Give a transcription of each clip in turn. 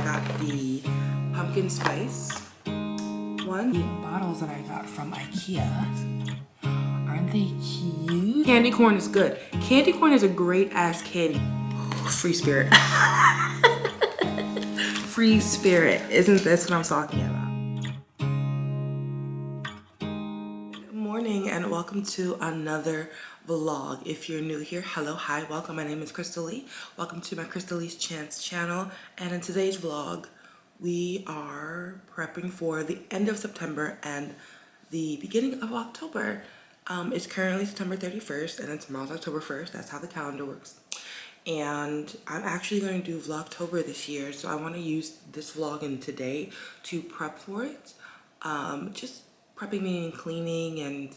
got the pumpkin spice one. The bottles that I got from IKEA. Aren't they cute? Candy corn is good. Candy corn is a great ass candy. Free spirit. Free spirit. Isn't this what I'm talking about? Good morning and welcome to another vlog. If you're new here, hello, hi, welcome. My name is Crystal Lee. Welcome to my Crystal Lee's Chance channel. And in today's vlog, we are prepping for the end of September and the beginning of October. It's currently September 31st and then tomorrow's October 1st. That's how the calendar works. And I'm actually going to do Vlogtober this year, so I want to use this vlog in today to prep for it. Just prepping meaning cleaning and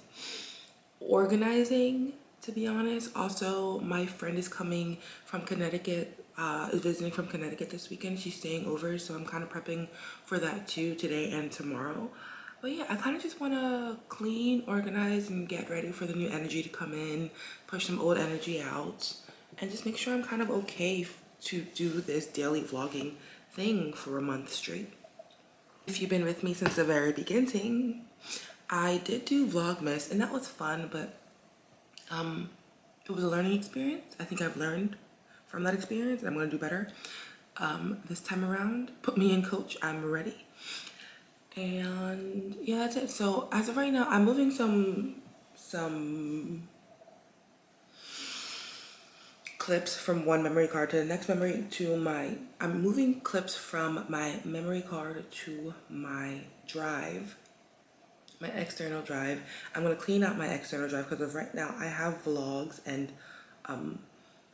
organizing, to be honest. Also, my friend is coming from Connecticut, is visiting from Connecticut this weekend. She's staying over, so I'm kind of prepping for that too, today and tomorrow. But yeah, I kind of just want to clean, organize, and get ready for the new energy to come in, push some old energy out, and just make sure I'm kind of okay to do this daily vlogging thing for a month straight. If you've been with me since the very beginning, I did do Vlogmas, and that was fun, but it was a learning experience. I think I've learned from that experience, and I'm going to do better this time around. Put me in, coach. I'm ready. And yeah, that's it. So as of right now, I'm moving some clips from one memory card to the next memory I'm moving clips from my memory card to my drive, my external drive. I'm going to clean out my external drive because of right now I have vlogs and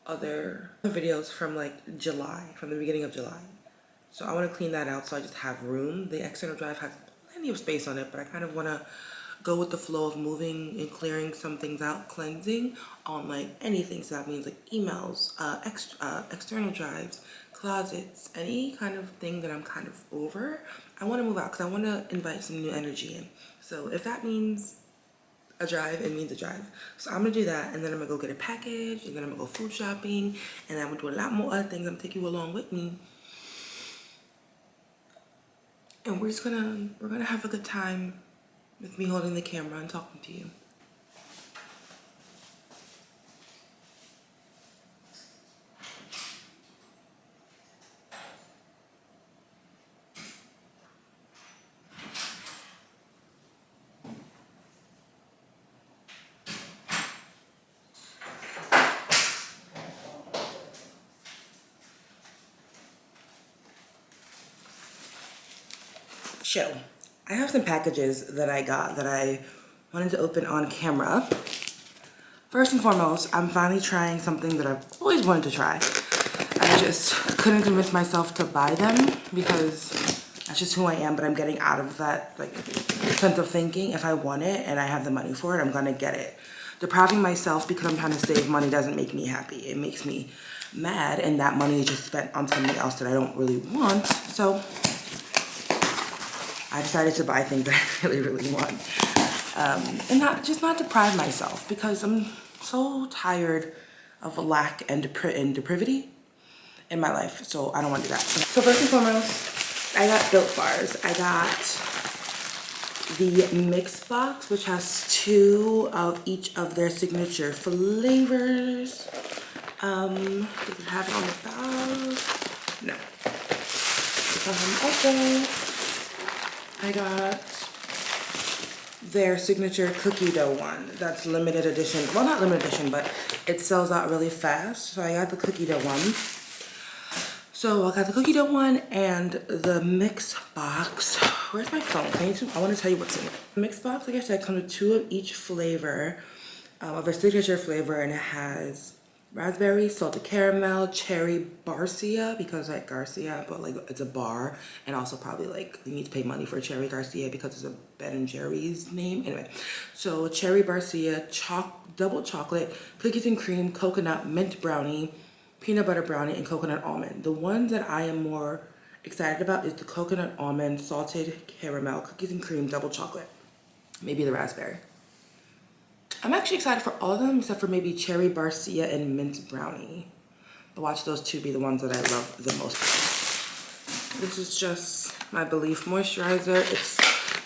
other videos from like July, from the beginning of July. So I want to clean that out so I just have room. The external drive has plenty of space on it, but I kind of want to go with the flow of moving and clearing some things out, cleansing on like anything. So that means like emails, external drives, closets, any kind of thing that I'm kind of over. I want to move out because I want to invite some new energy in. So if that means a drive, it means a drive. So I'm gonna do that, and then I'm gonna go get a package, and then I'm gonna go food shopping, and then I'm gonna do a lot more other things. I'm gonna take you along with me. And we're gonna have a good time with me holding the camera and talking to you. So, I have some packages that I got that I wanted to open on camera. First and foremost, I'm finally trying something that I've always wanted to try. I just couldn't convince myself to buy them because that's just who I am, but I'm getting out of that like sense of thinking. If I want it and I have the money for it, I'm gonna get it. Depriving myself because I'm trying to save money doesn't make me happy. It makes me mad, and that money is just spent on something else that I don't really want. So I decided to buy things that I really, really want. And not deprive myself because I'm so tired of lack and depravity in my life. So I don't want to do that. So first and foremost, I got Built Bars. I got the mix box, which has 2 of each of their signature flavors. Does it have it on the bag? No. Also, I got their signature cookie dough one. That's limited edition. Well, not limited edition, but it sells out really fast. So I got the cookie dough one. So I got the cookie dough one and the mix box. Where's my phone? I want to tell you what's in it. The mix box, like I said, comes with 2 of each flavor, of a signature flavor, and it has raspberry, salted caramel, cherry barcia, because like Garcia, but like it's a bar, and also probably like you need to pay money for cherry Garcia because it's a Ben & Jerry's name. Anyway, so cherry barcia, double chocolate, cookies and cream, coconut, mint brownie, peanut butter brownie, and coconut almond. The one that I am more excited about is the coconut almond, salted caramel, cookies and cream, double chocolate, maybe the raspberry. I'm actually excited for all of them except for maybe cherry barcia and mint brownie. But watch those 2 be the ones that I love the most. This is just my Belief moisturizer. It's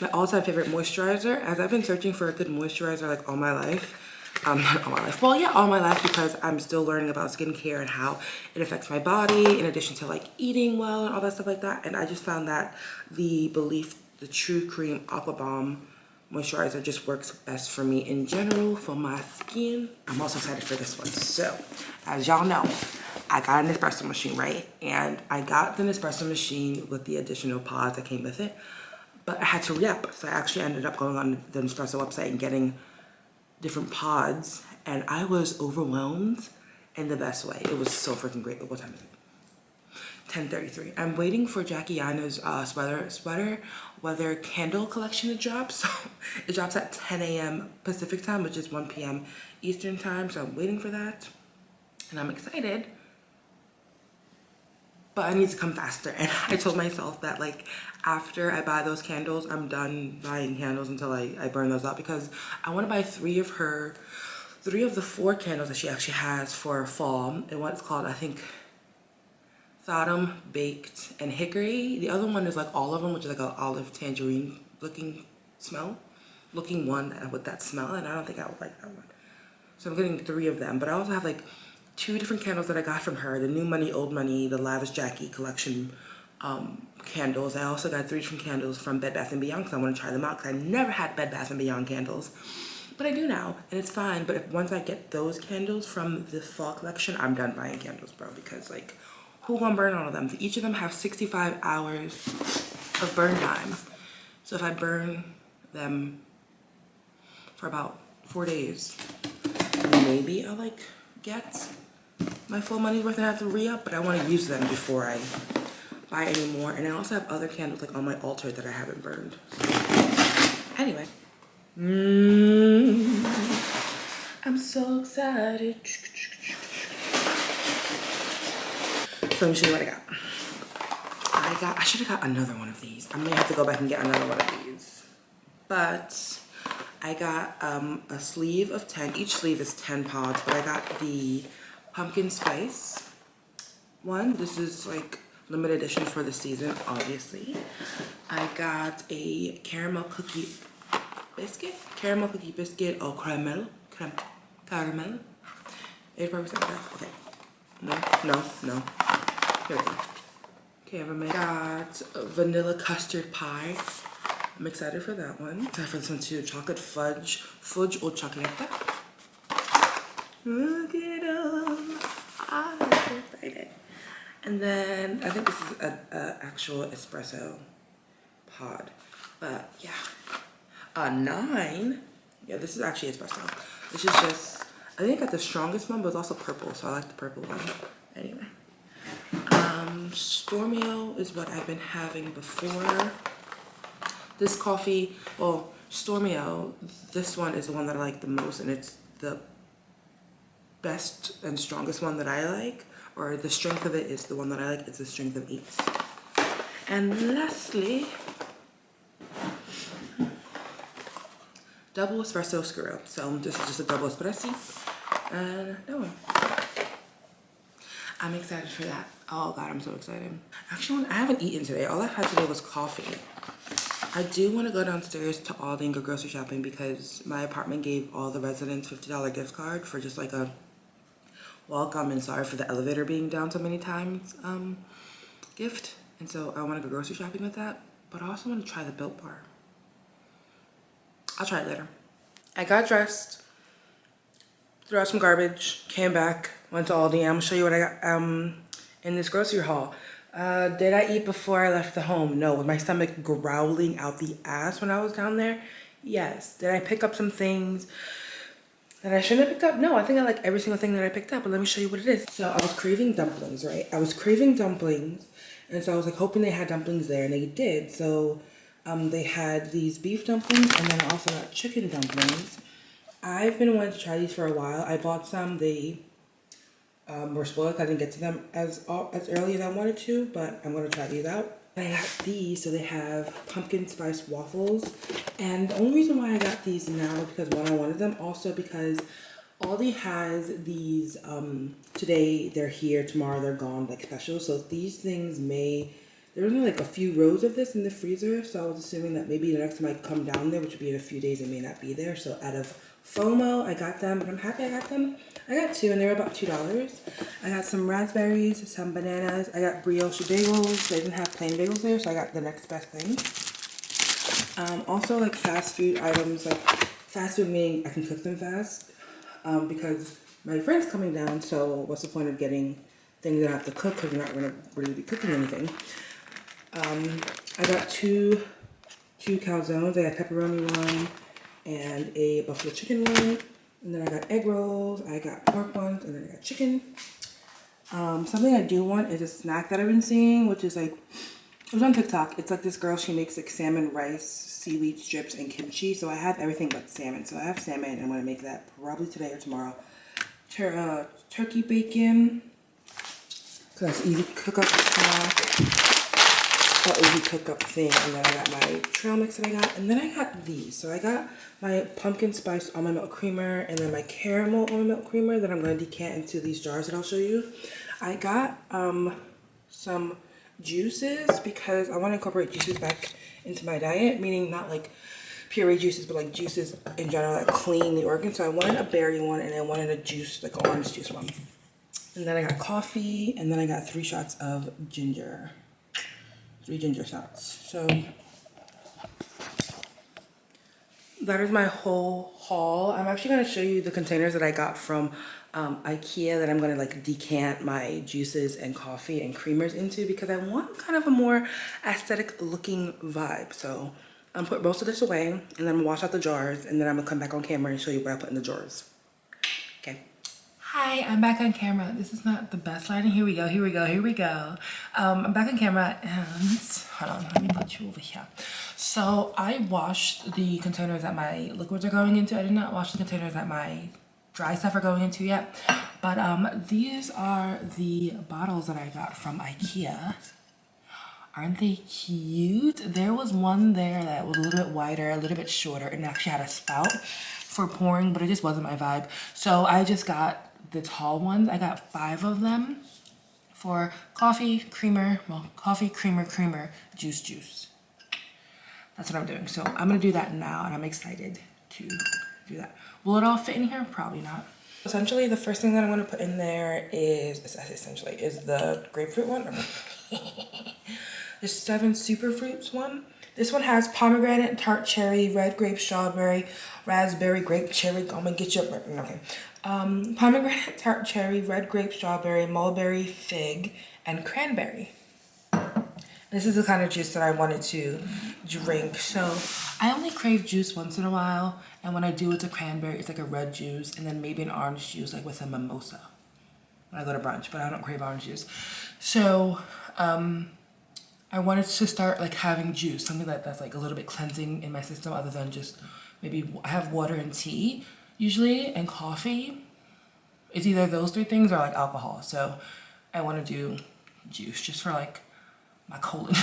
my all-time favorite moisturizer, as I've been searching for a good moisturizer like all my life. Not all my life. Well, yeah, all my life, because I'm still learning about skincare and how it affects my body, in addition to like eating well and all that stuff like that. And I just found that the Belief, the True Cream Aqua Bomb moisturizer just works best for me in general for my skin. I'm also excited for this one. So, as y'all know, I got an espresso machine, right? And I got the Nespresso machine with the additional pods that came with it, but I had to re-up. So I actually ended up going on the Nespresso website and getting different pods, and I was overwhelmed in the best way. It was so freaking great. What time is it? 10:33. I'm waiting for Jackie Aina's sweater weather candle collection to drop. So it drops at 10 a.m. Pacific time, which is 1 p.m. Eastern time. So I'm waiting for that, and I'm excited. But I need to come faster. And I told myself that like after I buy those candles, I'm done buying candles until I burn those out, because I want to buy three of the 4 candles that she actually has for fall. And what's called, I think, Sodom, Baked, and Hickory. The other one is like all of them, which is like an olive tangerine looking one with that smell, and I don't think I would like that one. So I'm getting 3 of them. But I also have like 2 different candles that I got from her, the New Money, Old Money, the Lavish Jackie collection candles. I also got 3 different candles from Bed Bath & Beyond, because I want to try them out, because I never had Bed Bath & Beyond candles. But I do now, and it's fine. But once I get those candles from the fall collection, I'm done buying candles, bro, because like, who gonna burn all of them? Each of them have 65 hours of burn time. So if I burn them for about 4 days, maybe I'll like get my full money's worth and have to re-up, but I want to use them before I buy any more. And I also have other candles like on my altar that I haven't burned. Anyway, I'm so excited. So let me show you what I got. I should have got another one of these. I may have to go back and get another one of these. But I got a sleeve of 10. Each sleeve is 10 pods, but I got the pumpkin spice one. This is like limited edition for the season, obviously. I got a caramel cookie biscuit au caramel. 85% correct. Okay. No. Here we go. Okay, I got vanilla custard pie. I'm excited for that one. Excited for this one too. Chocolate fudge au chocolate. Look at them. I'm so excited. And then I think this is an actual espresso pod. But yeah. 9. Yeah, this is actually espresso. This is just, I think I got the strongest one, but it's also purple, so I like the purple one. Anyway. Stormio is what I've been having before. This coffee, well, Stormio, this one is the one that I like the most, and it's the best and strongest one that I like, or the strength of it is the one that I like. It's the strength of 8. And lastly, double espresso screw up. So this is just a double espresso, and that one. I'm excited for that. Oh God, I'm so excited. Actually, I haven't eaten today. All I've had today was coffee. I do want to go downstairs to Aldi and go grocery shopping, because my apartment gave all the residents $50 gift card for just like a welcome and sorry for the elevator being down so many times gift. And so I want to go grocery shopping with that. But I also want to try the Built Bar. I'll try it later. I got dressed, threw out some garbage, came back, went to Aldi. I'm gonna show you what I got in this grocery haul. Did I eat before I left the home? No. Was my stomach growling out the ass when I was down there? Yes. Did I pick up some things that I shouldn't have picked up? No, I think I like every single thing that I picked up, but let me show you what it is. So I was craving dumplings, right? I was craving dumplings, and so I was like hoping they had dumplings there, and they did. So they had these beef dumplings, and then I also got chicken dumplings. I've been wanting to try these for a while. I bought some. They were spoiled. I didn't get to them as early as I wanted to, but I'm going to try these out. I got these, so they have pumpkin spice waffles. And the only reason why I got these now is because, one, I wanted them. Also because Aldi has these, today they're here, tomorrow they're gone, like special. So these things the there was only like a few rows of this in the freezer, so I was assuming that maybe the next time I come down there, which would be in a few days, it may not be there. So out of FOMO, I got them, and I'm happy I got them. I got two, and they were about $2. I got some raspberries, some bananas. I got brioche bagels. They didn't have plain bagels there, so I got the next best thing. Also, like fast food items, like fast food meaning I can cook them fast, because my friend's coming down, so what's the point of getting things that I have to cook because we're not going to really be cooking anything. I got two calzones. I got pepperoni one and a buffalo chicken one. And then I got egg rolls, I got pork ones, and then I got chicken. Something I do want is a snack that I've been seeing, which is like, it was on TikTok. It's like this girl, she makes like salmon rice, seaweed strips, and kimchi. So I have everything but salmon. So I have salmon, and I'm going to make that probably today or tomorrow. Turkey bacon, so that's easy cook up snack. Easy cook up thing. And then I got my trail mix that I got, and then I got these. So I got my pumpkin spice almond milk creamer, and then my caramel almond milk creamer that I'm going to decant into these jars that I'll show you. I got some juices because I want to incorporate juices back into my diet, meaning not like puree juices, but like juices in general that clean the organs. So I wanted a berry one, and I wanted a juice, like an orange juice one. And then I got coffee, and then I got 3 shots of ginger. 3 ginger shots. So that is my whole haul. I'm actually going to show you the containers that I got from IKEA that I'm going to like decant my juices and coffee and creamers into, because I want kind of a more aesthetic looking vibe. So I'm put most of this away, and then I'm gonna wash out the jars, and then I'm gonna come back on camera and show you what I put in the jars. Okay. Hi, I'm back on camera. This is not the best lighting. Here we go, here we go, here we go. I'm back on camera, and hold on, let me put you over here. So I washed the containers that my liquids are going into. I did not wash the containers that my dry stuff are going into yet. But these are the bottles that I got from IKEA. Aren't they cute? There was one there that was a little bit wider, a little bit shorter, and actually had a spout for pouring, but it just wasn't my vibe. So I just got the tall ones. I got 5 of them for coffee, creamer, well, coffee, creamer, juice. That's what I'm doing. So I'm gonna do that now, and I'm excited to do that. Will it all fit in here? Probably not. Essentially, the first thing that I'm gonna put in there is the grapefruit one. The 7 Superfruits one. This one has pomegranate, tart cherry, red grape, strawberry, raspberry, grape, cherry. I'm gonna get you up. Okay. Pomegranate, tart cherry, red grape, strawberry, mulberry, fig, and cranberry. This is the kind of juice that I wanted to drink. So I only crave juice once in a while, and when I do, it's a cranberry. It's like a red juice, and then maybe an orange juice, like with a mimosa when I go to brunch. But I don't crave orange juice. So I wanted to start like having juice, something that's like a little bit cleansing in my system, other than just maybe I have water and tea usually, and coffee. It's either those 3 things or like alcohol. So I want to do juice just for like my colon.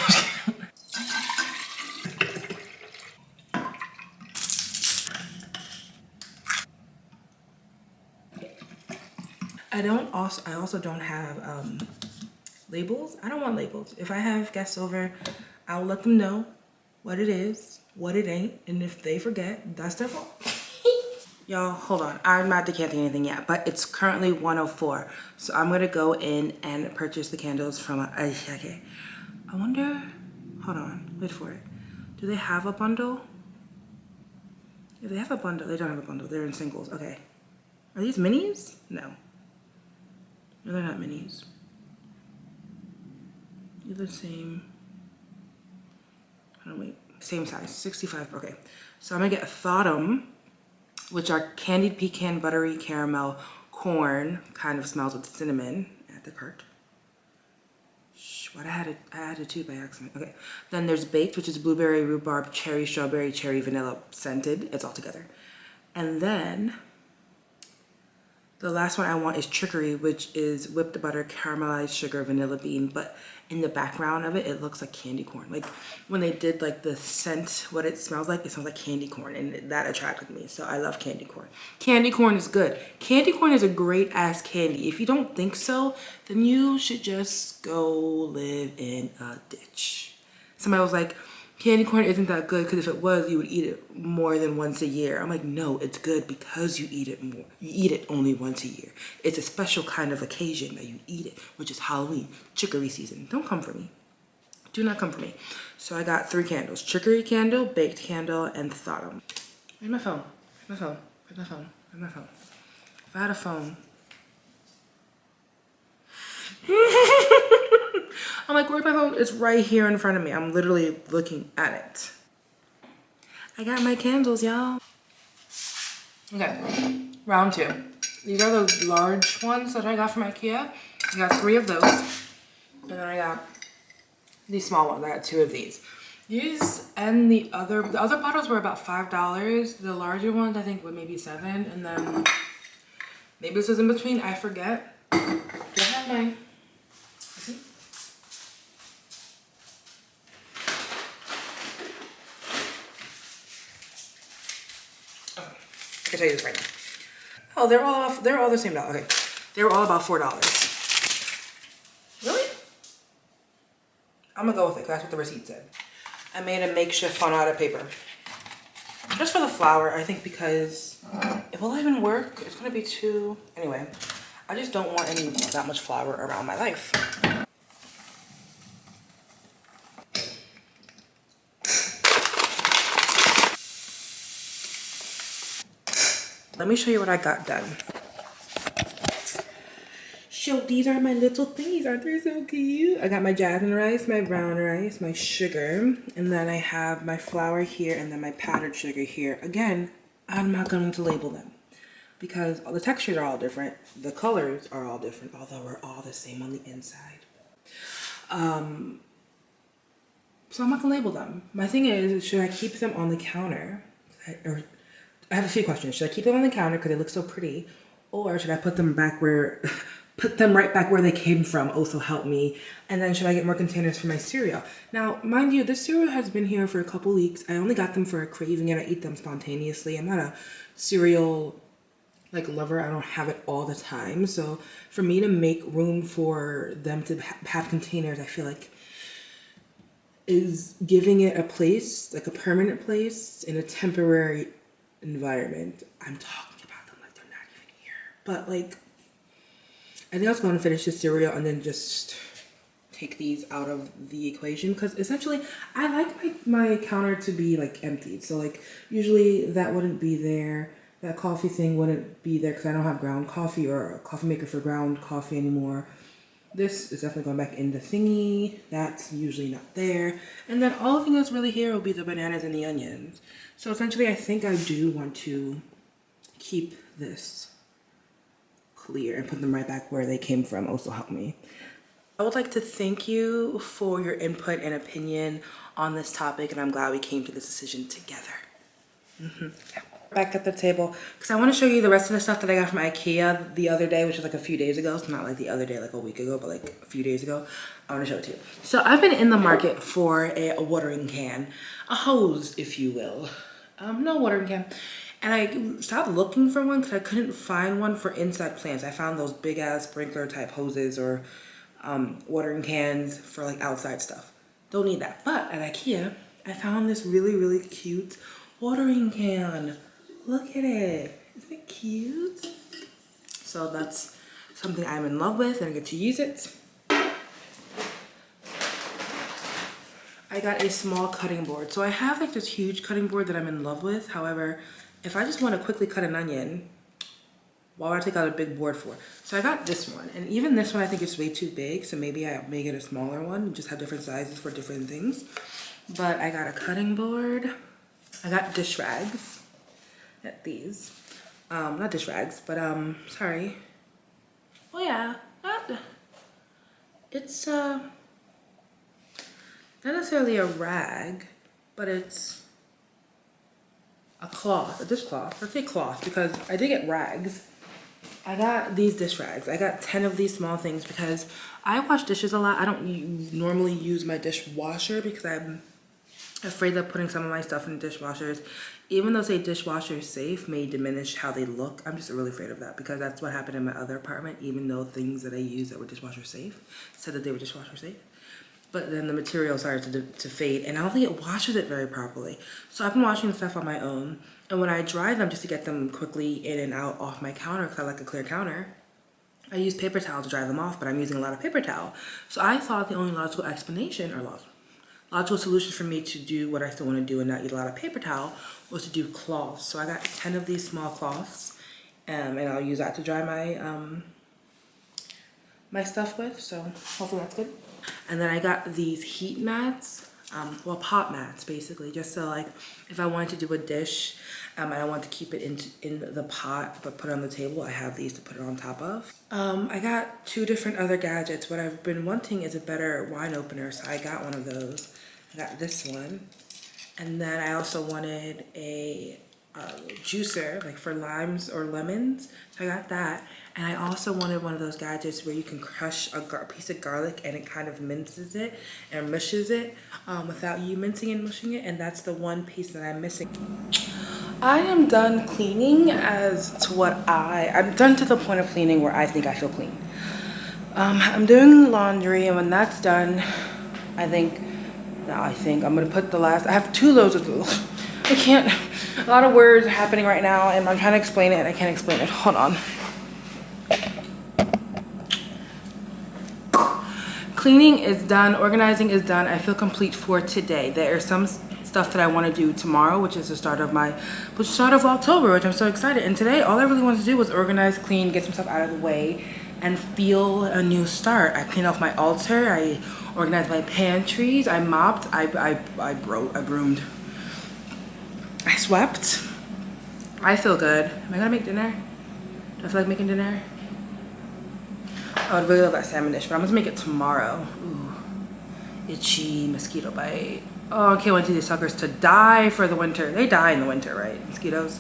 I also don't have labels. I don't want labels. If I have guests over, I'll let them know what it is, what it ain't, and if they forget, that's their fault. Y'all, hold on. I'm not decanting anything yet, but it's currently 1:04. So I'm gonna go in and purchase the candles from okay. I wonder, hold on, wait for it. Do they have a bundle? If they have a bundle, they don't have a bundle. They're in singles. Okay. Are these minis? No. No, they're not minis. They're the same. Oh, wait. Same size. 65. Okay. So I'm going to get a Thautum, which are candied pecan, buttery caramel, corn. Kind of smells with cinnamon. Add the cart. What I added 2 by accident. Okay. Then there's baked, which is blueberry, rhubarb, cherry, strawberry, cherry, vanilla scented. It's all together. And then The last one I want is Trickery, which is whipped butter, caramelized sugar, vanilla bean, but in the background of it, it looks like candy corn. Like when they did like the scent, what it smells like candy corn, and that attracted me. So I love candy corn. Candy corn is good. Candy corn is a great ass candy. If you don't think so, then you should just go live in a ditch. Somebody was like, candy corn isn't that good because if it was, you would eat it more than once a year. I'm like, no, it's good because you eat it more. You eat it only once a year. It's a special kind of occasion that you eat it, which is Halloween, chicory season. Don't come for me. Do not come for me. So I got 3 candles: chicory candle, baked candle, and Sodom. Where's my phone? Where's my phone? Where's my phone? Where's my phone? If I had a phone. I'm like, where's my phone? It's right here in front of me. I'm literally looking at it. I got my candles, y'all. Okay, round 2. These are the large ones that I got from IKEA. I got 3 of those. And then I got these small ones. I got 2 of these. These and the other bottles were about $5. The larger ones I think were maybe $7. And then maybe this was in between, I forget. Do I have my... I can tell you this right now. Oh, they're all the same dollar. Okay. They were all about $4. Really? I'm gonna go with it because that's what the receipt said. I made a makeshift funnel out of paper. Just for the flour, I think, because it will even work. It's gonna be too, anyway. I just don't want that much flour around my life. Let me show you what I got done. So these are my little thingies. Aren't they so cute? I got my jasmine rice, my brown rice, my sugar, and then I have my flour here and then my powdered sugar here. Again, I'm not going to label them because the textures are all different. The colors are all different, although we're all the same on the inside. So I'm not going to label them. My thing is, should I keep them on the counter? I have a few questions. Should I keep them on the counter because they look so pretty? Or should I put them back where, put them right back where they came from? Oh, so help me. And then should I get more containers for my cereal? Now, mind you, this cereal has been here for a couple weeks. I only got them for a craving and I eat them spontaneously. I'm not a cereal like lover. I don't have it all the time. So for me to make room for them to have containers, I feel like is giving it a place, like a permanent place in a temporary environment. I'm talking about them like they're not even here. But like, I think I was going to finish this cereal and then just take these out of the equation because essentially I like my counter to be like emptied. So like usually that wouldn't be there. That coffee thing wouldn't be there because I don't have ground coffee or a coffee maker for ground coffee anymore. This is definitely going back in the thingy. That's usually not there. And then all the thing that's really here will be the bananas and the onions. So essentially, I think I do want to keep this clear and put them right back where they came from. Also help me. I would like to thank you for your input and opinion on this topic, and I'm glad we came to this decision together. Yeah. Back at the table because I want to show you the rest of the stuff that I got from IKEA the other day, which is like a few days ago. It's not like the other day, like a week ago, but like a few days ago. I want to show it to you. So I've been in the market for a watering can, a hose, if you will. No watering can. And I stopped looking for one because I couldn't find one for inside plants. I found those big ass sprinkler type hoses or watering cans for like outside stuff. Don't need that. But at IKEA, I found this really, really cute watering can. Look at it. Isn't it cute? So that's something I'm in love with and I get to use it. I got a small cutting board. So I have like this huge cutting board that I'm in love with. However, if I just want to quickly cut an onion, what would I take out a big board for? So I got this one. And even this one I think is way too big. So maybe I may get a smaller one and just have different sizes for different things. But I got a cutting board. I got dish rags. At these. Not dish rags, but sorry. Oh yeah, it's not necessarily a rag, but it's a cloth, a dishcloth. Let's say cloth because I did get rags. I got these dish rags. I got 10 of these small things because I wash dishes a lot. I don't normally use my dishwasher because I'm afraid of putting some of my stuff in dishwashers. Even though say dishwasher safe may diminish how they look, I'm just really afraid of that because that's what happened in my other apartment, even though things that I used that were dishwasher safe said that they were dishwasher safe. But then the material started to fade and I don't think it washes it very properly. So I've been washing the stuff on my own. And when I dry them just to get them quickly in and out off my counter, because I like a clear counter, I use paper towel to dry them off, but I'm using a lot of paper towel. So I thought the only logical explanation or logical solution for me to do what I still want to do and not eat a lot of paper towel was to do cloths. So I got 10 of these small cloths and I'll use that to dry my my stuff with. So hopefully that's good. And then I got these heat mats, well, pot mats basically, just so like if I wanted to do a dish and I want to keep it in the pot but put it on the table, I have these to put it on top of. I got 2 different other gadgets. What I've been wanting is a better wine opener, so I got one of those. I got this one. And then I also wanted a juicer, like for limes or lemons. So I got that. And I also wanted one of those gadgets where you can crush a piece of garlic and it kind of minces it and mushes it without you mincing and mushing it. And that's the one piece that I'm missing. I am done cleaning as to what I'm done to the point of cleaning where I think I feel clean. I'm doing laundry, and when that's done, I think I'm gonna put the last, I have 2 loads of, I can't, a lot of words are happening right now and I'm trying to explain it and I can't explain it. Hold on. Cleaning is done, organizing is done. I feel complete for today. There are some stuff that I want to do tomorrow, which is the start of Vlogtober, which I'm so excited. And today, all I really wanted to do was organize, clean, get some stuff out of the way, and feel a new start. I cleaned off my altar. I organized my pantries. I mopped. I broomed. I swept. I feel good. Am I gonna make dinner? Do I feel like making dinner? I would really love that salmon dish, but I'm gonna make it tomorrow. Ooh, itchy mosquito bite. Oh, I can't wait for these suckers to die for the winter. They die in the winter, right? Mosquitoes,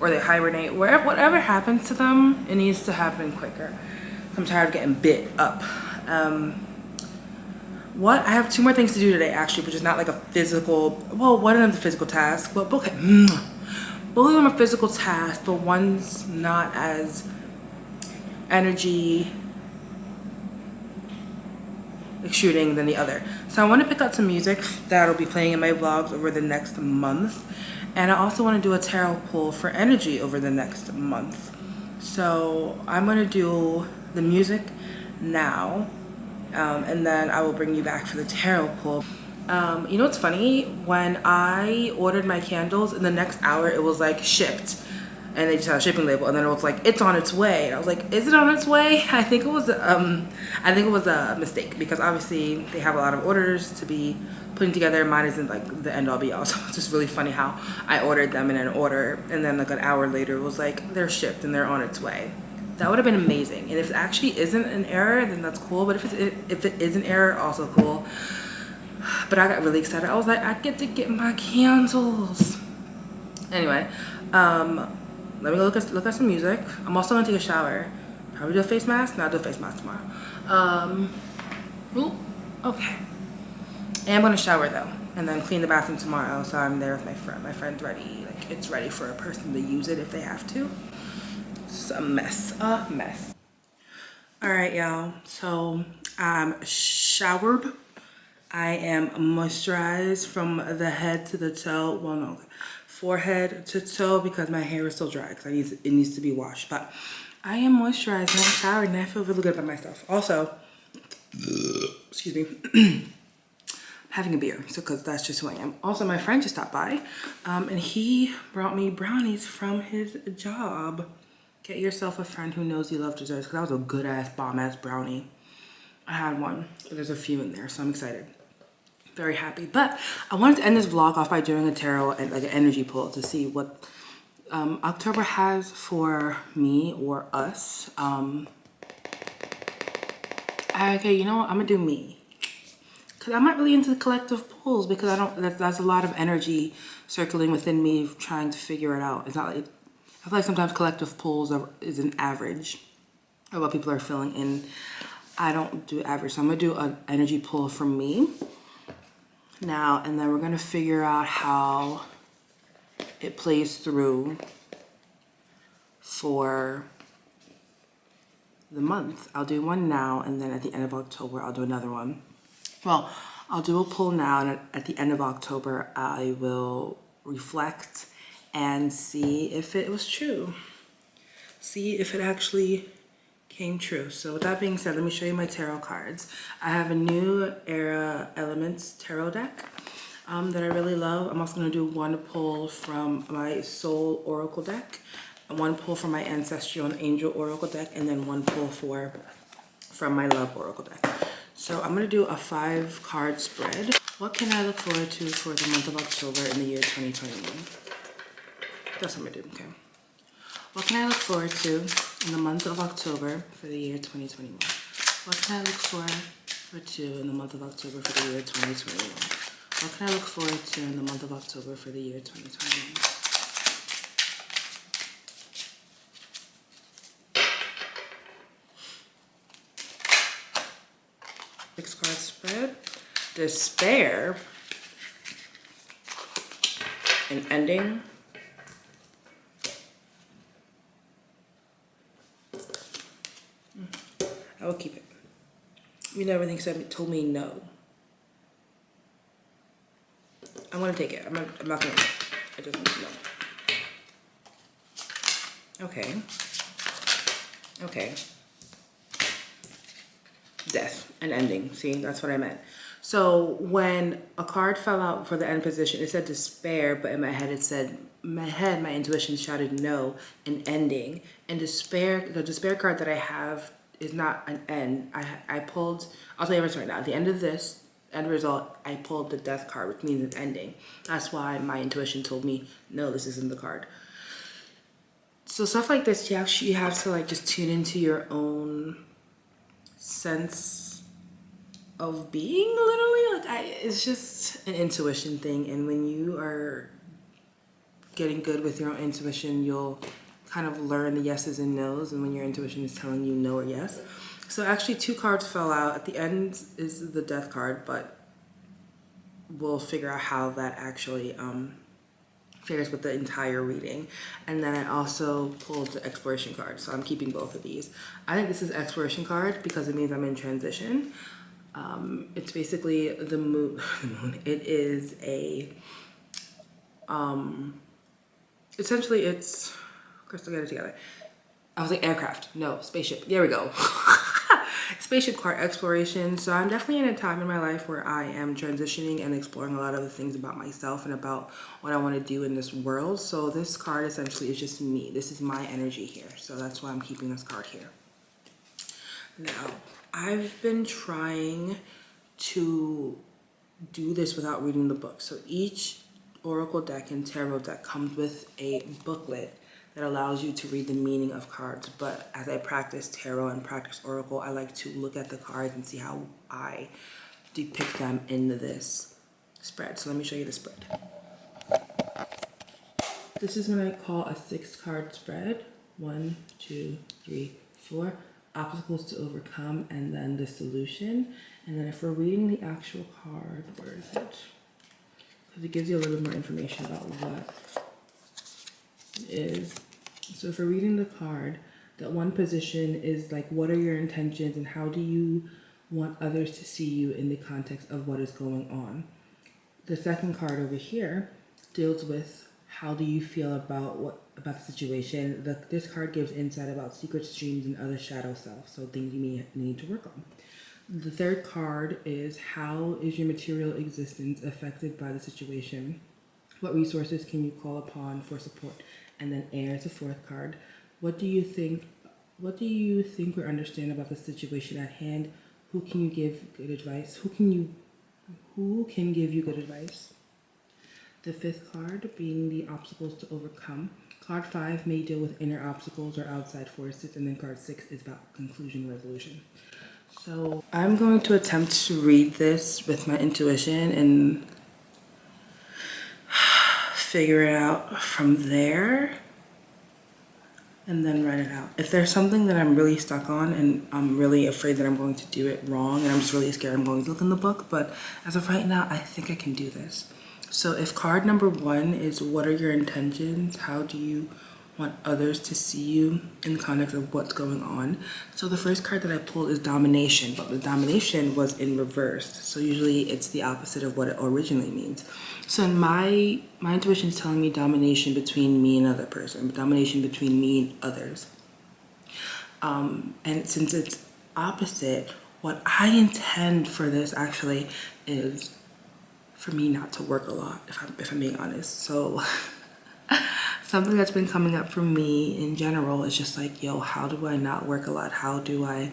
or they hibernate. Whatever happens to them, it needs to happen quicker. I'm tired of getting bit up. I have 2 more things to do today, actually, which is not like a physical. Well, one of them's a physical task. Well, okay, both of them are physical tasks, but one's not as energy shooting than the other. So I want to pick out some music that'll be playing in my vlogs over the next month, and I also want to do a tarot pull for energy over the next month. So I'm going to do the music now, and then I will bring you back for the tarot pull. You know what's funny? When I ordered my candles, in the next hour it was like shipped, and they just had a shipping label, and then it was like it's on its way. And I was like, is it on its way? I think it was a mistake, because obviously they have a lot of orders to be putting together. Mine isn't like the end all be all. So it's just really funny how I ordered them in an order, and then like an hour later it was like they're shipped and they're on its way. That would have been amazing. And if it actually isn't an error, then that's cool. But if it is an error, also cool. But I got really excited. I was like, I get to get my candles. Anyway, let me go look at some music. I'm also gonna take a shower. Probably do a face mask. No, I'll do a face mask tomorrow. Okay. And I'm gonna shower though, and then clean the bathroom tomorrow. So I'm there with my friend. My friend's ready. Like, it's ready for a person to use it if they have to. It's a mess. A mess. All right, y'all. So I'm showered. I am moisturized from the head to the toe. Well, no, forehead to toe, because my hair is still dry because it needs to be washed. But I am moisturized and I'm showered and I feel really good about myself. Also, excuse me, having a beer, so because that's just who I am. Also, my friend just stopped by, and he brought me brownies from his job. Get yourself a friend who knows you love desserts, because that was a good ass bomb ass brownie. I had one, but there's a few in there, so I'm excited. Very happy. But I wanted to end this vlog off by doing a tarot and like an energy pull to see what October has for me or us. Okay, you know what? I'm gonna do me, because I'm not really into the collective pulls, because that's a lot of energy circling within me trying to figure it out. It's not like I feel like sometimes collective pulls is an average of what people are feeling, and I don't do average. So I'm gonna do an energy pull from me now, and then we're gonna figure out how it plays through for the month. I'll do one now, and then at the end of October, I'll do another one. Well, I'll do a pull now, and at the end of October, I will reflect and see if it was true. See if it actually came true. So with that being said, let me show you my tarot cards. I have a new Era Elements tarot deck that I really love. I'm also going to do one pull from my Soul Oracle deck, and one pull from my Ancestral and Angel Oracle deck, and then one pull from my Love Oracle deck. So I'm going to do a 5-card spread. What can I look forward to for the month of October in the year 2021? That's what I'm going to do, okay. What can I look forward to in the month of October for the year 2021? What can I look forward to in the month of October for the year 2021? What can I look forward to in the month of October for the year 2021? Six-card spread. Despair. An ending. I will keep it. You know, everything told me no. I'm gonna take it. I'm not gonna. I just no. Okay. Okay. Death, an ending. See, that's what I meant. So when a card fell out for the end position, it said despair, but in my head it said, my intuition shouted no, an ending. And despair, the despair card that I have is not an end. I pulled, I'll tell you right now, at the end of this end result, I pulled the death card, which means an ending. That's why my intuition told me, no, this isn't the card. So stuff like this, you actually have to like just tune into your own sense of being, literally. Like it's just an intuition thing, and when you are getting good with your own intuition, you'll kind of learn the yeses and nos, and when your intuition is telling you no or yes. So actually 2 cards fell out. At the end is the death card, but we'll figure out how that actually fares with the entire reading. And then I also pulled the exploration card, so I'm keeping both of these. I think this is exploration card because it means I'm in transition. It's basically the moon. It is a essentially it's Crystal, get it together. I was like aircraft. No, spaceship. There we go. Spaceship card, exploration. So I'm definitely in a time in my life where I am transitioning and exploring a lot of the things about myself and about what I want to do in this world. So this card essentially is just me. This is my energy here. So that's why I'm keeping this card here. Now, I've been trying to do this without reading the book. So each Oracle deck and Tarot deck comes with a booklet that allows you to read the meaning of cards. But as I practice Tarot and practice Oracle, I like to look at the cards and see how I depict them in this spread. So let me show you the spread. This is what I call a 6-card spread. 1, 2, 3, 4. Obstacles to overcome, and then the solution. And then if we're reading the actual card, where is it? Because it gives you a little more information about what it is. So if we're reading the card, that one position is like, what are your intentions and how do you want others to see you in the context of what is going on? The second card over here deals with how do you feel about the situation. This card gives insight about secret streams and other shadow self, so things you may need to work on. The third card is how is your material existence affected by the situation? What resources can you call upon for support? And then air is the fourth card. What do you think or understand about the situation at hand? Who can you give good advice? Who can give you good advice? The fifth card being the obstacles to overcome. Card 5 may deal with inner obstacles or outside forces, and then card 6 is about conclusion resolution. So I'm going to attempt to read this with my intuition and figure it out from there. and then write it out. If there's something that I'm really stuck on and I'm really afraid that I'm going to do it wrong and I'm just really scared I'm going to look in the book, but as of right now, I think I can do this. So if card number 1 is what are your intentions? How do you want others to see you in the context of what's going on? So the first card that I pulled is domination, but the domination was in reverse. So usually it's the opposite of what it originally means. So in my intuition is telling me domination between me and another person, domination between me and others. And since it's opposite, what I intend for this actually is for me not to work a lot, if I'm being honest. So something that's been coming up for me in general is just like, yo, how do I not work a lot? How do I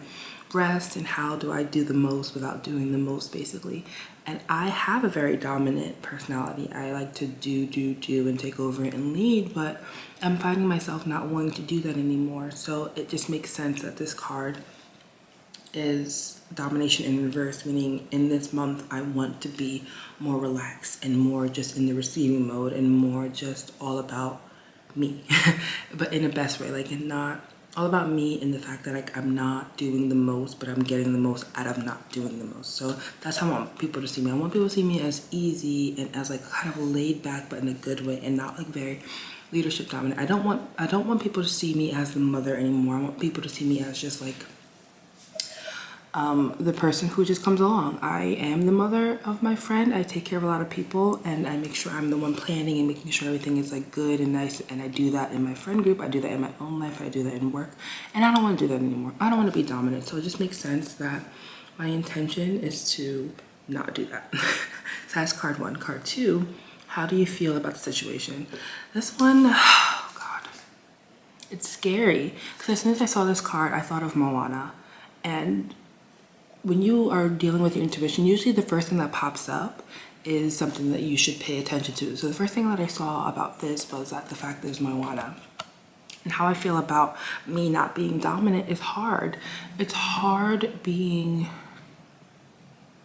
rest, and how do I do the most without doing the most, basically? And I have a very dominant personality. I like to do and take over and lead, but I'm finding myself not wanting to do that anymore. So it just makes sense that this card is domination in reverse, meaning in this month I want to be more relaxed and more just in the receiving mode and more just all about me, but in the best way, like, and not all about me in the fact that like I'm not doing the most, but I'm getting the most out of not doing the most. So that's how I want people to see me. I want people to see me as easy and as like kind of laid back, but in a good way, and not like very leadership dominant. I don't want people to see me as the mother anymore. I want people to see me as just like the person who just comes along. I am the mother of my friend. I take care of a lot of people, and I make sure I'm the one planning and making sure everything is like good and nice. And I do that in my friend group. I do that in my own life. I do that in work. And I don't want to do that anymore. I don't want to be dominant. So it just makes sense that my intention is to not do that. So that's card 1. Card 2, how do you feel about the situation? This one, oh God, it's scary. Because as soon as I saw this card, I thought of Moana. And when you are dealing with your intuition, usually the first thing that pops up is something that you should pay attention to. So the first thing that I saw about this was that the fact there's Moana. And how I feel about me not being dominant is hard. It's hard being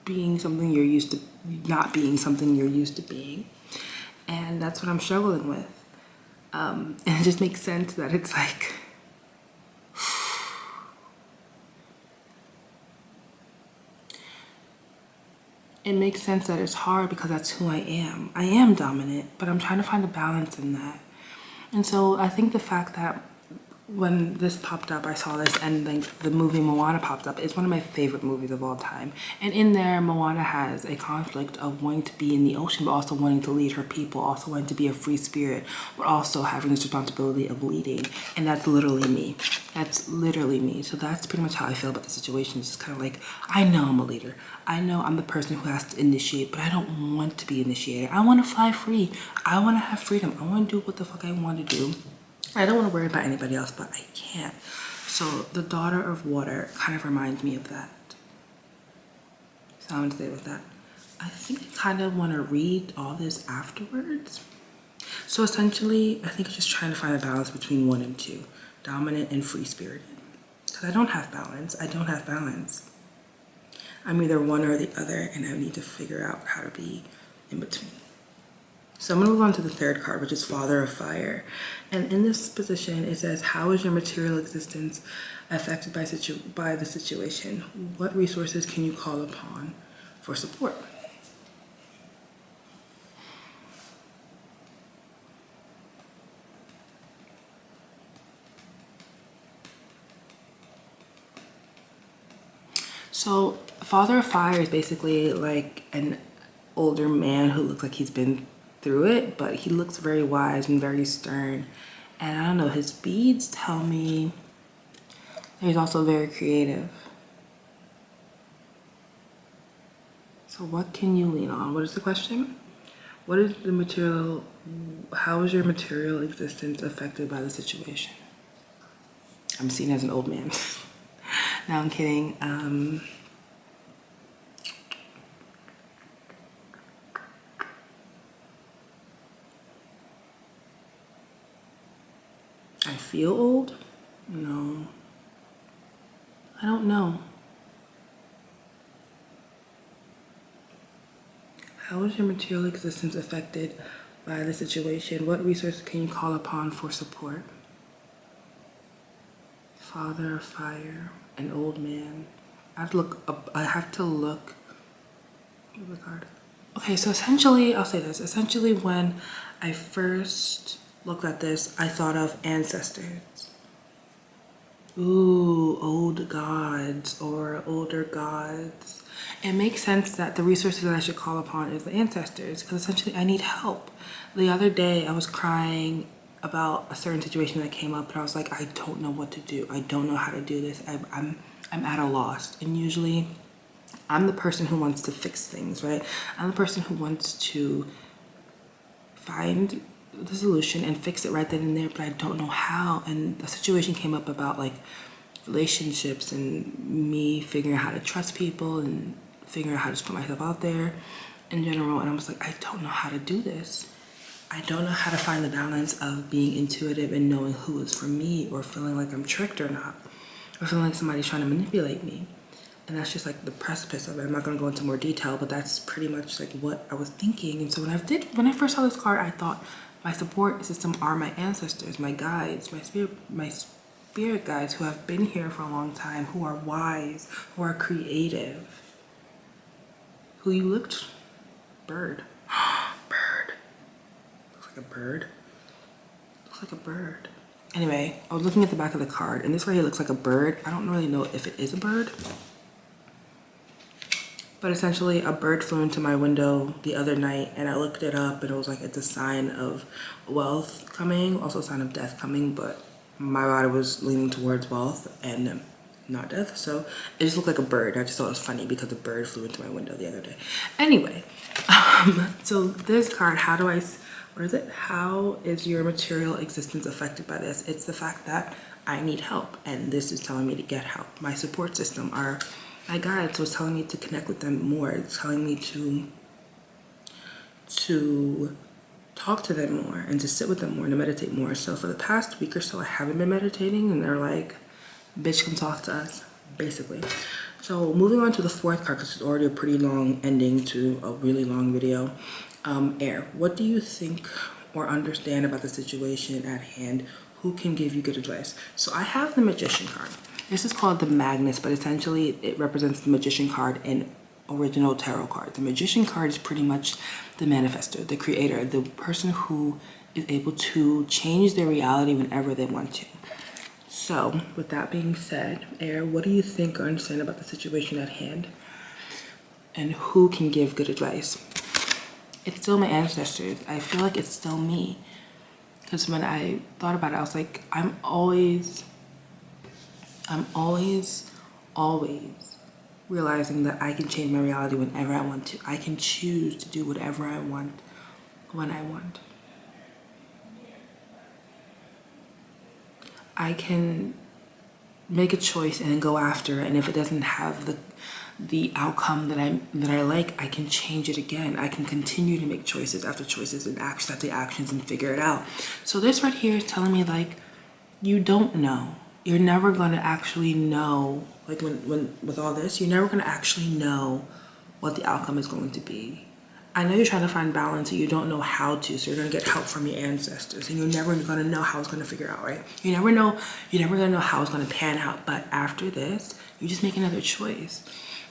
something you're used to, not being something you're used to being. And that's what I'm struggling with. And it just makes sense that it's like, it makes sense that it's hard because that's who I am. I am dominant, but I'm trying to find a balance in that. And so I think the fact that when this popped up, I saw this, and like the movie Moana popped up. It's one of my favorite movies of all time. And in there, Moana has a conflict of wanting to be in the ocean, but also wanting to lead her people, also wanting to be a free spirit, but also having this responsibility of leading. And that's literally me. That's literally me. So that's pretty much how I feel about the situation. It's just kind of like, I know I'm a leader. I know I'm the person who has to initiate, but I don't want to be initiated. I want to fly free. I want to have freedom. I want to do what the fuck I want to do. I don't want to worry about anybody else, but I can't. So the Daughter of Water kind of reminds me of that. So I'm going to stay with that. I think I kind of want to read all this afterwards. So essentially, I think I'm just trying to find a balance between 1 and 2. Dominant and free-spirited. Because I don't have balance. I don't have balance. I'm either one or the other, and I need to figure out how to be in between. So I'm going to move on to the third card, which is Father of Fire. And in this position, it says, how is your material existence affected by the situation? What resources can you call upon for support? So Father of Fire is basically like an older man who looks like he's been through it, but he looks very wise and very stern. And I don't know, his beads tell me he's also very creative. So what can you lean on? What is the question? What is the material, how is your material existence affected by the situation? I'm seen as an old man. No, I'm kidding. I feel old? No. I don't know. How is your material existence affected by the situation? What resources can you call upon for support? Father of fire, an old man. I have to look up, I have to look the card. Okay, so essentially, I'll say this. Essentially, when I first looked at this, I thought of ancestors. Ooh, old gods or older gods. It makes sense that the resources that I should call upon is the ancestors, because essentially I need help. The other day I was crying about a certain situation that came up, and I was like, I don't know what to do. I don't know how to do this. I'm at a loss. And usually I'm the person who wants to fix things, right? I'm the person who wants to find the solution and fix it right then and there, but I don't know how. And the situation came up about like relationships and me figuring out how to trust people and figuring out how to just put myself out there in general. And I was like, I don't know how to do this. I don't know how to find the balance of being intuitive and knowing who is for me, or feeling like I'm tricked or not, or feeling like somebody's trying to manipulate me. And that's just like the precipice of it. I'm not gonna go into more detail, but that's pretty much like what I was thinking. And so when I first saw this card, I thought my support system are my ancestors, my guides, my spirit guides who have been here for a long time, who are wise, who are creative, who you looked, bird. Bird. Looks like a bird. Looks like a bird. Anyway, I was looking at the back of the card, and this right here looks like a bird. I don't really know if it is a bird. But essentially, a bird flew into my window the other night, and I looked it up, and it was like, it's a sign of wealth coming, also a sign of death coming, but my body was leaning towards wealth and not death. So it just looked like a bird. I just thought it was funny because a bird flew into my window the other day. Anyway, so this card, what is it? How is your material existence affected by this? It's the fact that I need help, and this is telling me to get help. My support system are my guides, was telling me to connect with them more. It's telling me to talk to them more and to sit with them more and to meditate more. So for the past week or so, I haven't been meditating, and they're like, bitch, come talk to us, basically. So moving on to the fourth card, because it's already a pretty long ending to a really long video. Air, what do you think or understand about the situation at hand? Who can give you good advice? So I have the Magician card. This is called the Magnus, but essentially it represents the Magician card in original tarot card. The Magician card is pretty much the manifestor, the creator, the person who is able to change their reality whenever they want to. So with that being said, Air, what do you think or understand about the situation at hand? And who can give good advice? It's still my ancestors. I feel like it's still me. Because when I thought about it, I was like, I'm always realizing that I can change my reality whenever I want to. I can choose to do whatever I want when I want. I can make a choice and then go after it, and if it doesn't have the outcome that I like, I can change it again. I can continue to make choices after choices and actions after actions and figure it out. So this right here is telling me, like, you don't know. You're never going to actually know, like when with all this, you're never going to actually know what the outcome is going to be. I know you're trying to find balance and you don't know how to, so you're going to get help from your ancestors, and you're never going to know how it's going to figure out, right? You're never going to know how it's going to pan out. But after this, you just make another choice.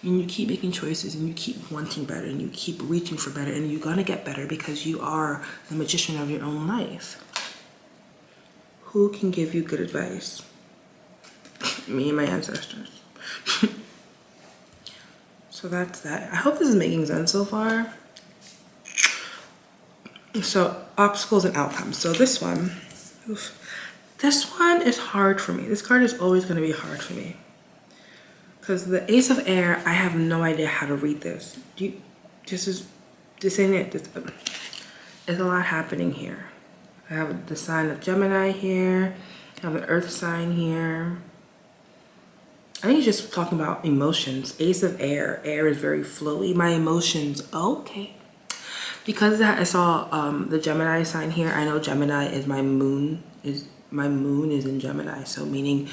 And you keep making choices, and you keep wanting better, and you keep reaching for better, and you're going to get better because you are the magician of your own life. Who can give you good advice? Me and my ancestors. So that's that. I hope this is making sense so far. So obstacles and outcomes. So this one is hard for me. This card is always going to be hard for me. Because the Ace of Air, I have no idea how to read this. This ain't it. There's a lot happening here. I have the sign of Gemini here. I have the Earth sign here. I think it's just talking about emotions. Ace of Air. Air is very flowy. My emotions. Okay. Because of that, I saw the Gemini sign here. I know Gemini is my moon is in Gemini. So meaning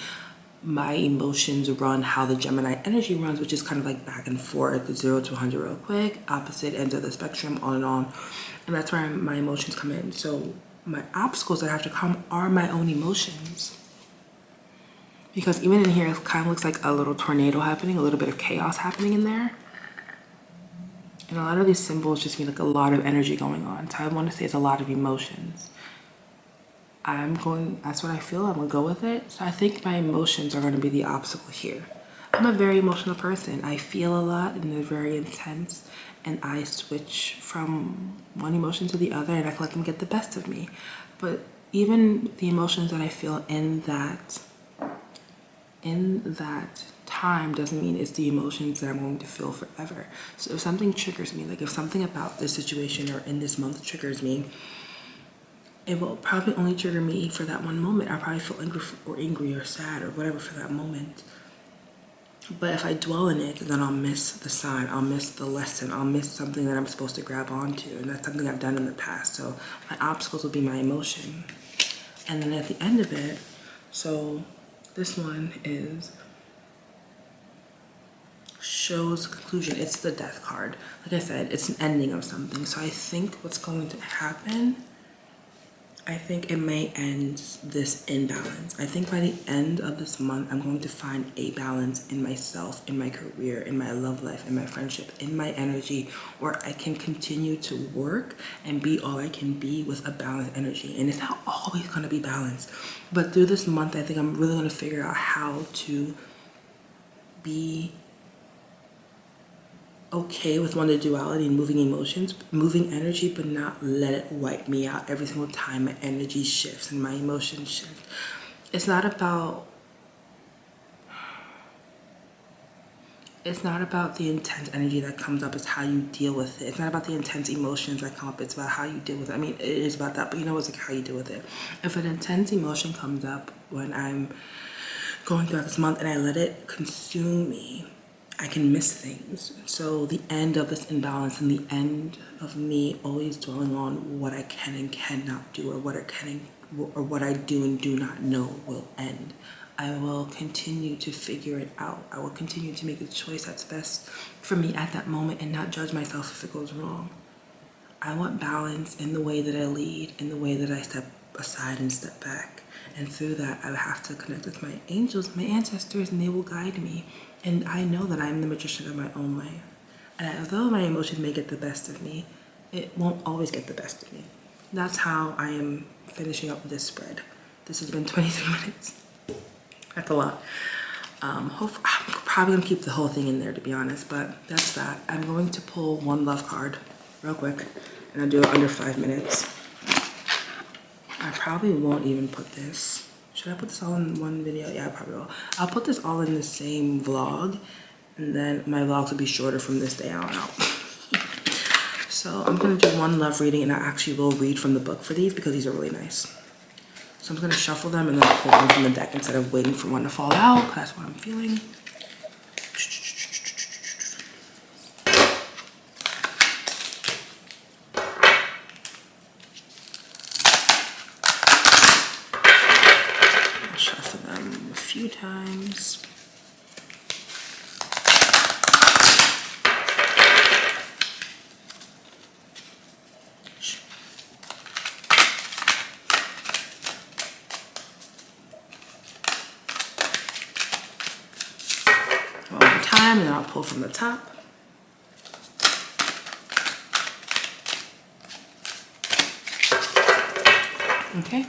my emotions run how the Gemini energy runs, which is kind of like back and forth, 0 to 100 real quick, opposite ends of the spectrum, on and on. And that's where my emotions come in. So my obstacles that have to come are my own emotions. because even in here, it kind of looks like a little tornado happening, a little bit of chaos happening in there. And a lot of these symbols just mean like a lot of energy going on. So I want to say it's a lot of emotions. That's what I feel, I'm gonna go with it. So I think my emotions are gonna be the obstacle here. I'm a very emotional person. I feel a lot and they're very intense, and I switch from one emotion to the other and I can let them get the best of me. But even the emotions that I feel in that time doesn't mean it's the emotions that I'm going to feel forever. So if something triggers me, like if something about this situation or in this month triggers me, it will probably only trigger me for that one moment. I'll probably feel angry or sad or whatever for that moment. But if I dwell in it, then I'll miss the sign, I'll miss the lesson, I'll miss something that I'm supposed to grab onto. And that's something I've done in the past. So my obstacles will be my emotion. And then at the end of it, so this one shows conclusion. It's the death card. Like I said, it's an ending of something. So I think what's going to happen, I think it may end this imbalance. I think by the end of this month, I'm going to find a balance in myself, in my career, in my love life, in my friendship, in my energy, where I can continue to work and be all I can be with a balanced energy. And it's not always going to be balanced. But through this month, I think I'm really going to figure out how to be okay with one, the duality and moving emotions, moving energy, but not let it wipe me out every single time my energy shifts and my emotions shift. It's not about the intense energy that comes up, it's how you deal with it. It's not about the intense emotions that come up, it's about how you deal with it. I mean, it is about that, but you know, it's like how you deal with it. If an intense emotion comes up when I'm going throughout this month and I let it consume me, I can miss things. So the end of this imbalance and the end of me always dwelling on what I can and cannot do, or what I do and do not know will end. I will continue to figure it out. I will continue to make the choice that's best for me at that moment and not judge myself if it goes wrong. I want balance in the way that I lead, in the way that I step aside and step back. And through that, I have to connect with my angels, my ancestors, and they will guide me. And I know that I'm the magician of my own life. And although my emotions may get the best of me, it won't always get the best of me. That's how I am finishing up this spread. This has been 23 minutes. That's a lot. I'm probably gonna keep the whole thing in there, to be honest, but that's that. I'm going to pull one love card real quick, and I'll do it under 5 minutes. I probably won't even put this. Should I put this all in one video? Yeah, I probably will. I'll put this all in the same vlog, and then my vlogs will be shorter from this day on out. So I'm gonna do one love reading, and I actually will read from the book for these because these are really nice. So I'm gonna shuffle them and then pull one from the deck instead of waiting for one to fall out, because that's what I'm feeling. I'll shuffle them a few times. One more time, and then I'll pull from the top. Okay.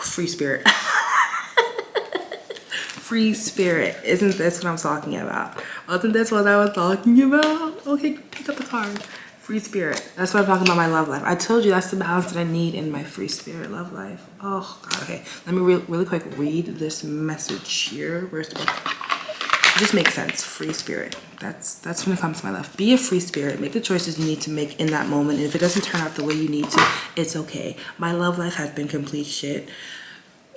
Free spirit. Free spirit. Isn't this what I'm talking about? Wasn't this what I was talking about? Okay, pick up the card. Free spirit. That's what I'm talking about, my love life. I told you that's the balance that I need in my free spirit love life. Oh, God. Okay, let me really quick read this message here. Where's the book? It just makes sense. Free spirit. That's when it comes to my life. Be a free spirit. Make the choices you need to make in that moment. And if it doesn't turn out the way you need to, it's okay. My love life has been complete shit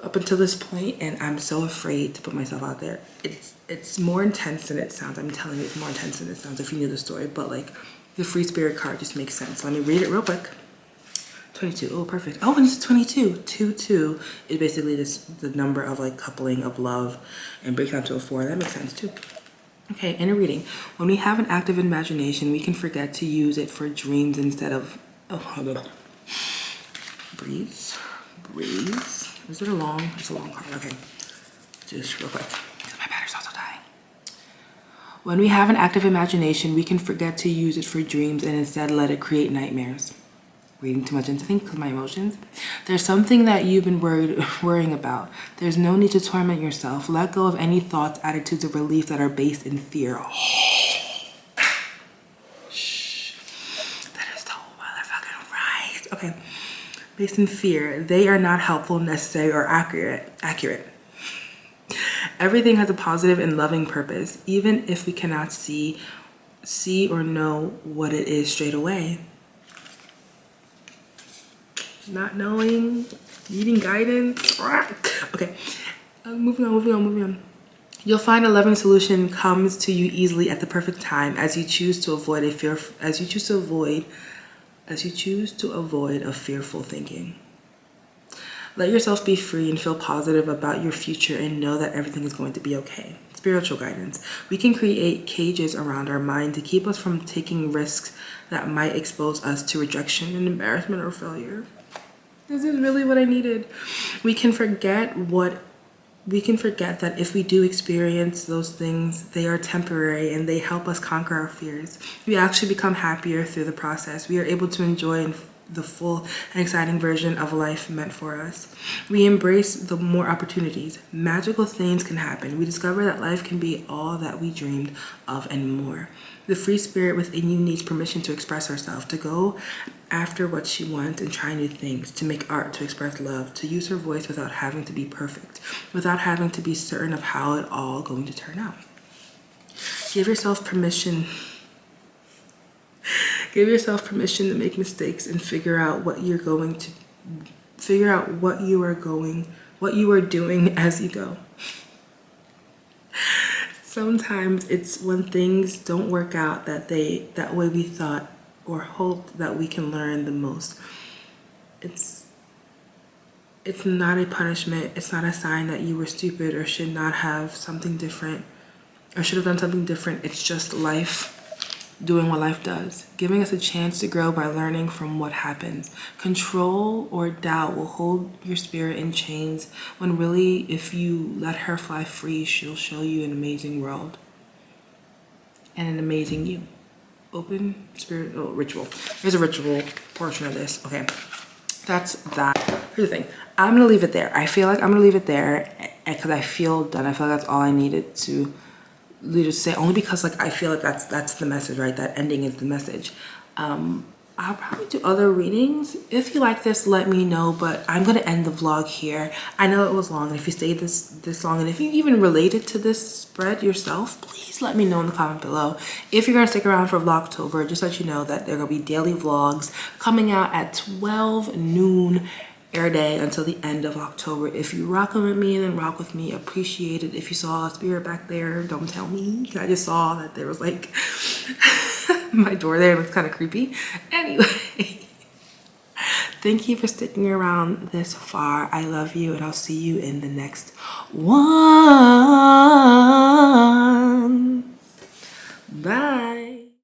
up until this point, and I'm so afraid to put myself out there. It's more intense than it sounds. I'm telling you, it's more intense than it sounds if you knew the story. But like, the free spirit card just makes sense. Let me read it real quick. 22. Oh, perfect. Oh, and it's 22. 2 is basically the number of like coupling of love, and breaks down to a 4. That makes sense too. Okay, in a reading, when we have an active imagination, we can forget to use it for dreams instead of, oh, hold on. Breathe. Is it a long? It's a long card. Okay. Just real quick. My battery's also dying. When we have an active imagination, we can forget to use it for dreams and instead let it create nightmares. Reading too much into things because of my emotions. There's something that you've been worrying about. There's no need to torment yourself. Let go of any thoughts, attitudes, or beliefs that are based in fear. Shh. That is so motherfucking right. Okay. Based in fear. They are not helpful, necessary, or accurate. Everything has a positive and loving purpose, even if we cannot see or know what it is straight away. Not knowing, needing guidance. Okay, moving on. You'll find a loving solution comes to you easily at the perfect time as you choose to avoid a fearful thinking. Let yourself be free and feel positive about your future and know that everything is going to be okay. Spiritual guidance. We can create cages around our mind to keep us from taking risks that might expose us to rejection and embarrassment or failure. This is really what I needed. We can forget that if we do experience those things, they are temporary and they help us conquer our fears. We actually become happier through the process. We are able to enjoy the full and exciting version of life meant for us. We embrace the more opportunities. Magical things can happen. We discover that life can be all that we dreamed of and more. The free spirit within you needs permission to express herself, to go after what she wants and try new things, to make art, to express love, to use her voice without having to be perfect, without having to be certain of how it all going to turn out. Give yourself permission to make mistakes and figure out what you are doing as you go. Sometimes it's when things don't work out that way we thought or hoped that we can learn the most. It's not a punishment. It's not a sign that you were stupid or should not have something different or should have done something different. It's just life doing what life does, giving us a chance to grow by learning from what happens. Control or doubt will hold your spirit in chains when really, if you let her fly free, she'll show you an amazing world and an amazing you. Open spiritual ritual. Here's a ritual portion of this. Okay, that's that. Here's the thing. I'm gonna leave it there. I feel like I'm gonna leave it there because I feel done. I feel like that's all I needed to say, only because like I feel like that's the message, right? That ending is the message. I'll probably do other readings. If you like this, let me know, but I'm gonna end the vlog here. I know it was long, and if you stayed this long, and if you even related to this spread yourself, please let me know in the comment below. If you're gonna stick around for Vlogtober, just let you know that there are gonna be daily vlogs coming out at 12 noon air day until the end of October. If you rocking with me, then rock with me. Appreciate it. If you saw a spirit back there, don't tell me. I just saw that there was like my door there. It looks kind of creepy. Anyway, thank you for sticking around this far. I love you, and I'll see you in the next one.